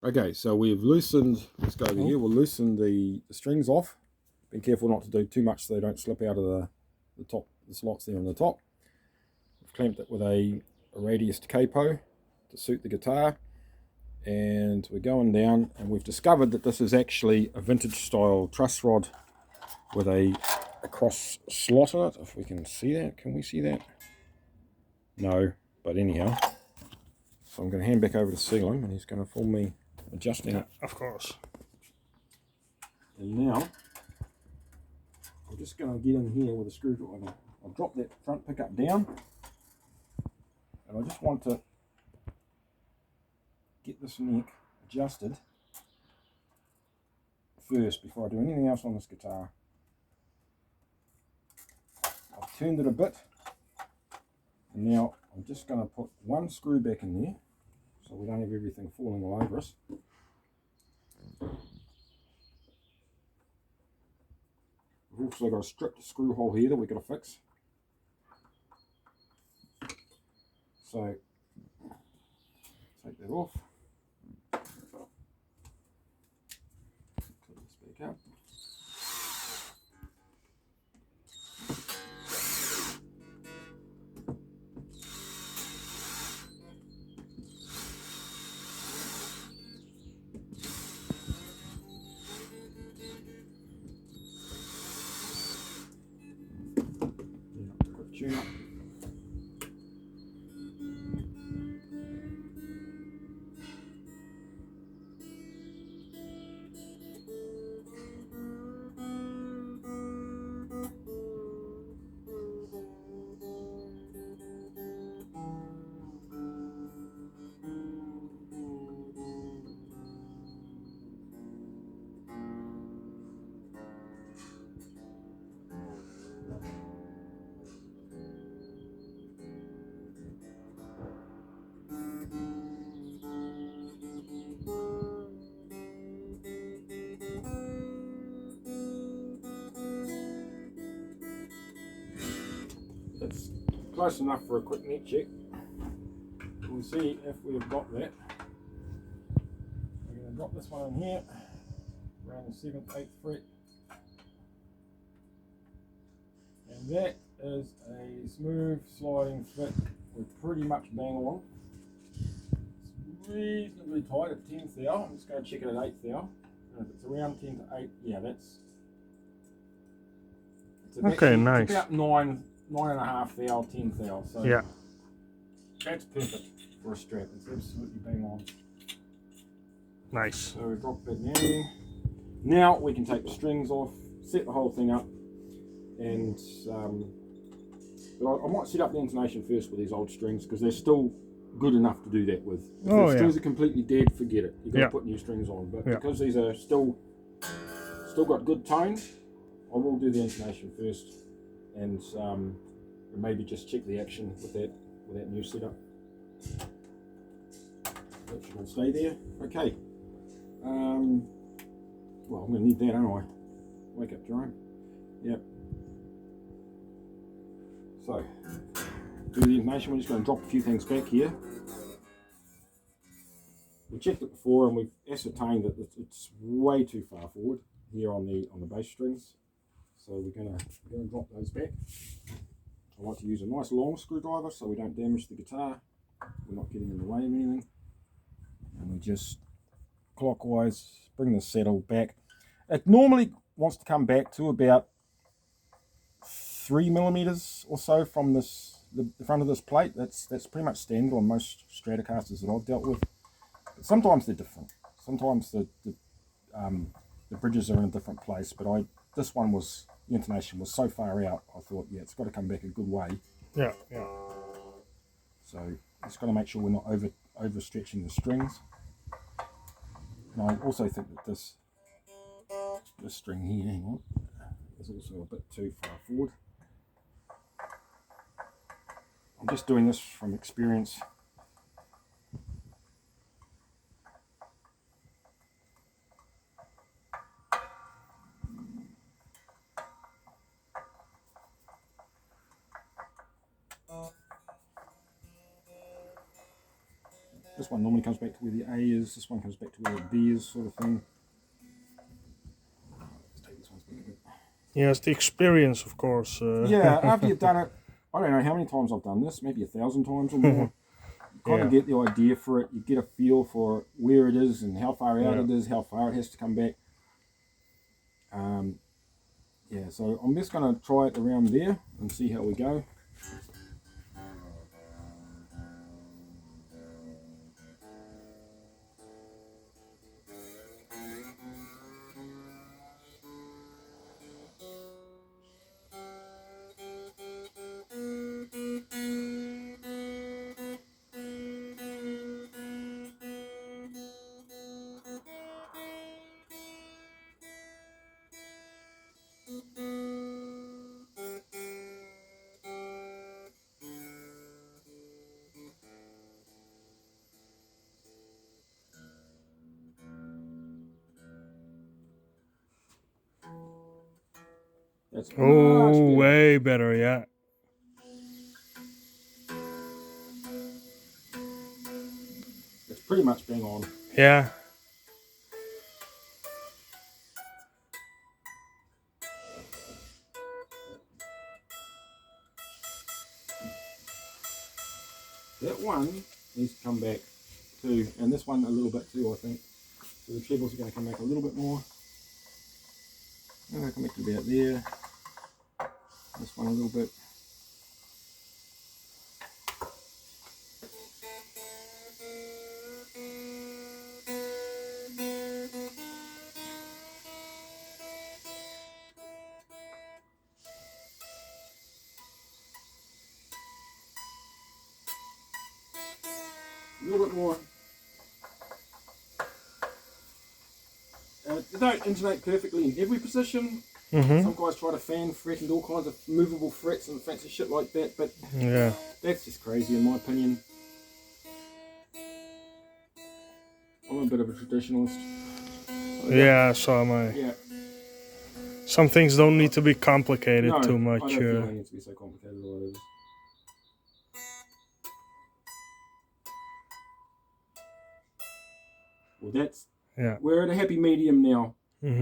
Okay, so we've loosened, let's go over here, we'll loosen the strings off. Be careful not to do too much so they don't slip out of the top, the slots there on the top. We've clamped it with a radius capo to suit the guitar. And we're going down, and we've discovered that this is actually a vintage style truss rod with a cross slot in it. If we can see that, can we see that? No, but anyhow. So I'm going to hand back over to Selim, and he's going to film me adjusting it. Of course. And now, I'm just going to get in here with a screwdriver. I'll drop that front pickup down, and I just want to get this neck adjusted first before I do anything else on this guitar. I've turned it a bit, and now I'm just going to put one screw back in there so we don't have everything falling all over us. We've also got a stripped screw hole here that we've got to fix. So take that off. Clip this back up. Quick tune up. That's close enough for a quick neck check. We'll see if we've got that. We're going to drop this one in here around the 7th, 8th fret, and that is a smooth sliding fit. We're pretty much bang on. It's reasonably tight at 10th thou. I'm just going to check it at 8th thou. And if it's around 10 to 8, yeah, that's Okay, nice. It's about 9.5 thou, 10 thou. So yeah, that's perfect for a Strat. It's absolutely bang on. nice. So we drop that down. Now we can take the strings off, set the whole thing up, and but I might set up the intonation first with these old strings because they're still good enough to do that with. If the strings are completely dead, forget it. You've got to put new strings on. But because these are still got good tone, I will do the intonation first, and maybe just check the action with that new setup. That should all stay there. Okay. Well, I'm going to need that, aren't I? Wake up, Jerome. Yep. So, do the information. We're just going to drop a few things back here. We checked it before, and we've ascertained that it's way too far forward here on the bass strings. So we're going to drop those back. I like to use a nice long screwdriver so we don't damage the guitar. We're not getting in the way of anything. And we just clockwise bring the saddle back. It normally wants to come back to about 3 millimeters or so from the front of this plate. That's pretty much standard on most Stratocasters that I've dealt with. But sometimes they're different. Sometimes the bridges are in a different place. But this one was, the intonation was so far out. I thought, yeah, it's got to come back a good way. Yeah. So just got to make sure we're not overstretching the strings. And I also think that this string here, hang on, is also a bit too far forward. I'm just doing this from experience. This one normally comes back to where the A is, this one comes back to where the B is, sort of thing. Let's take this one back a bit. Yeah, it's the experience, of course. Yeah, after you've done it, I don't know how many times I've done this, maybe 1,000 times or more. You kind of get the idea for it, you get a feel for where it is and how far out it is, how far it has to come back. Yeah, so I'm just going to try it around there and see how we go. That's Oh, way better, yeah. It's pretty much bang on. Yeah. That one needs to come back too, and this one a little bit too, I think. So the trebles are going to come back a little bit more. And they'll come back to about there. This one a little bit. A little bit more. They don't intonate perfectly in every position. Some guys try to fan fret and all kinds of movable frets and fancy shit like that, but yeah, that's just crazy in my opinion. I'm a bit of a traditionalist. Yeah, so am I. Yeah. Some things don't need to be complicated No, too much. I don't feel they need to be so complicated or whatever. Well, that's... Yeah. We're at a happy medium now. They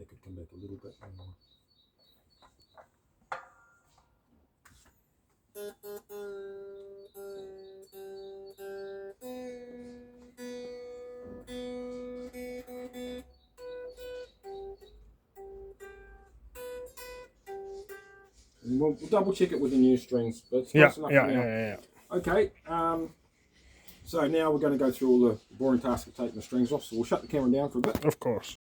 could come back a little bit more. And we'll double check it with the new strings, but it's close enough now. Yeah. Okay, so now we're going to go through all the boring task of taking the strings off, so we'll shut the camera down for a bit. Of course.